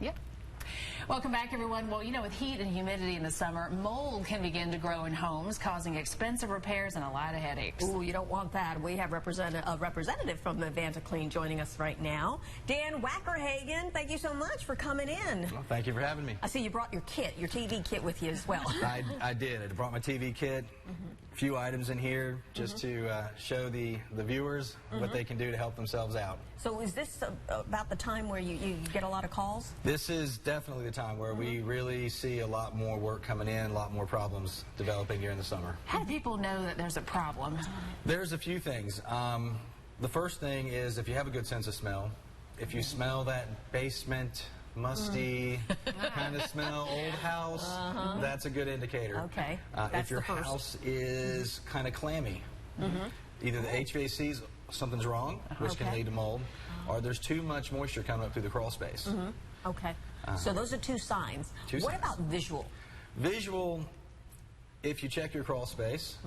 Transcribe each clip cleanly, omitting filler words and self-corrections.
Yep. Welcome back, everyone. Well, you know, with heat and humidity in the summer, mold can begin to grow in homes, causing expensive repairs and a lot of headaches. Ooh, you don't want that. We have a representative from AdvantaClean joining us right now. Dan Wackerhagen, thank you so much for coming in. Well, thank you for having me. I see you brought your kit, your TV kit with you as well. I did. I brought my TV kit. A few items in here just to show the viewers what they can do to help themselves out. So is this about the time where you get a lot of calls? This is definitely the time where we really see a lot more work coming in, a lot more problems developing during the summer. How do people know that there's a problem? There's a few things. The first thing is if you have a good sense of smell. If you smell that basement, musty kind of smell, old house, that's a good indicator. Okay. If your house is kind of clammy, either the HVAC's something's wrong, which can lead to mold, or there's too much moisture coming up through the crawl space. Okay. So those are two signs. What about visual? Visual, if you check your crawl space,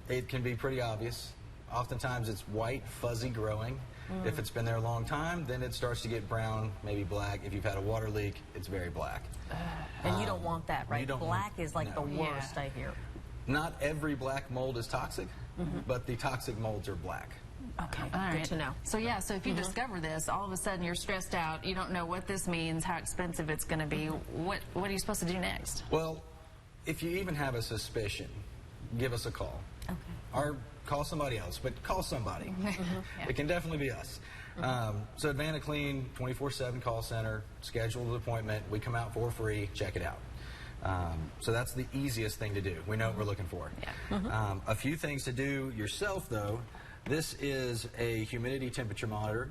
it can be pretty obvious. Oftentimes it's white, fuzzy growing. If it's been there a long time, then it starts to get brown, maybe black. If you've had a water leak, it's very black. And you don't want that, right? Black is like the No. worst, I hear. Not every black mold is toxic, but the toxic molds are black. Okay, All right. good to know. So yeah, so if you discover this, all of a sudden you're stressed out, you don't know what this means, how expensive it's going to be, what are you supposed to do next? Well, if you even have a suspicion, give us a call. Okay. Or call somebody else, but call somebody. It can definitely be us. So AdvantaClean, 24/7 call center, scheduled appointment. We come out for free, check it out. So that's the easiest thing to do. We know what we're looking for. A few things to do yourself, though. This is a humidity temperature monitor.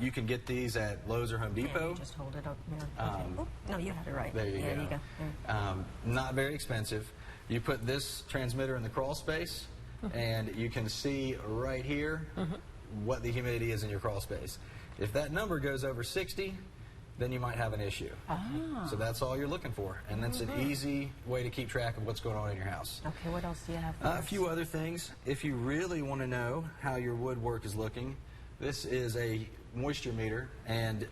You can get these at Lowe's or Home Depot. Just hold it up here. Oh, no, you had it right. There you There go. you go. Not very expensive. You put this transmitter in the crawl space, and you can see right here what the humidity is in your crawl space. If that number goes over 60, then you might have an issue. So that's all you're looking for, and that's an easy way to keep track of what's going on in your house. Okay, what else do you have for A us? few other things. If you really want to know how your woodwork is looking, this is a moisture meter, and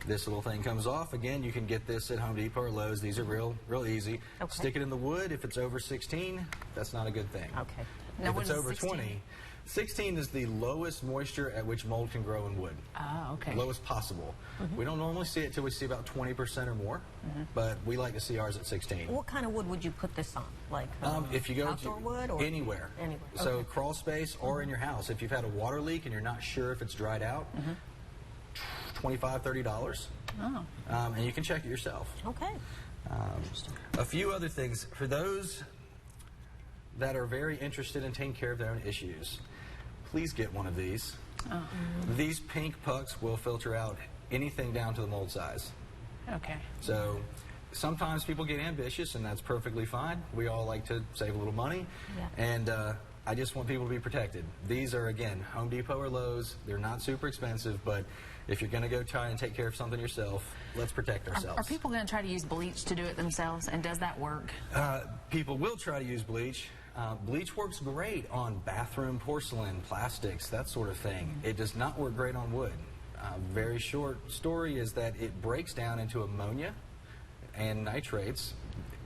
this little thing comes off. Again, you can get this at Home Depot or Lowe's. These are real easy. Okay. Stick it in the wood. If it's over 16, that's not a good thing. Okay. Now, If what it's is over 16? 20, 16 is the lowest moisture at which mold can grow in wood. Oh, okay. Lowest possible. We don't normally see it till we see about 20% or more, but we like to see ours at 16. What kind of wood would you put this on? Like If you go outdoor to wood or anywhere, Anywhere. So Okay. crawl space or in your house. If you've had a water leak and you're not sure if it's dried out, $25, $30, and you can check it yourself. Okay. A few other things for those that are very interested in taking care of their own issues. Please get one of these. These pink pucks will filter out anything down to the mold size. Okay. So sometimes people get ambitious, and that's perfectly fine. We all like to save a little money, and I just want people to be protected. These are, again, Home Depot or Lowe's. They're not super expensive, but if you're going to go try and take care of something yourself, let's protect ourselves. Are people going to try to use bleach to do it themselves, and does that work? People will try to use bleach. Bleach works great on bathroom porcelain, plastics, that sort of thing. It does not work great on wood. Very short story is that it breaks down into ammonia and nitrates.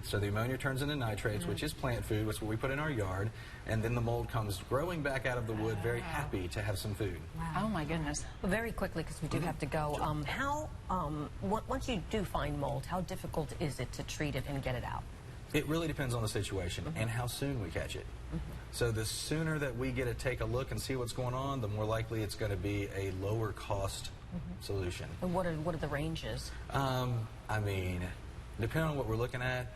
So the ammonia turns into nitrates, which is plant food, which is what we put in our yard, and then the mold comes growing back out of the wood, very happy to have some food. Oh my goodness. Well, very quickly, because we do have to go. Once you do find mold, how difficult is it to treat it and get it out? It really depends on the situation and how soon we catch it. So the sooner that we get to take a look and see what's going on, the more likely it's going to be a lower cost solution. And what are the ranges? I mean, depending on what we're looking at,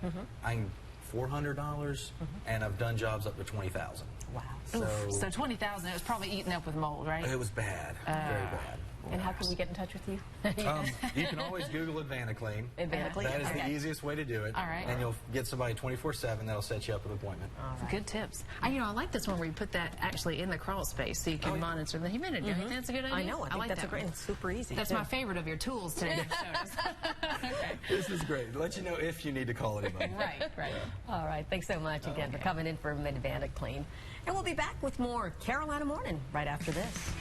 I'm $400, and I've done jobs up to $20,000. Wow. So 20,000, it was probably eaten up with mold, right? It was bad, very bad. And how can we get in touch with you? You can always Google AdvantaClean. AdvantaClean. That is Okay. the easiest way to do it. All right. And you'll get somebody 24/7 that'll set you up with an appointment. Good tips. I like this one where you put that actually in the crawl space so you can monitor the humidity. I think that's a good idea. I know. I think like that's that great. one. It's super easy. That's too. my favorite of your tools today. Okay. This is great. Let you know if you need to call anybody. Right. All right. Thanks so much again for coming in for AdvantaClean. And we'll be back with more Carolina Morning right after this.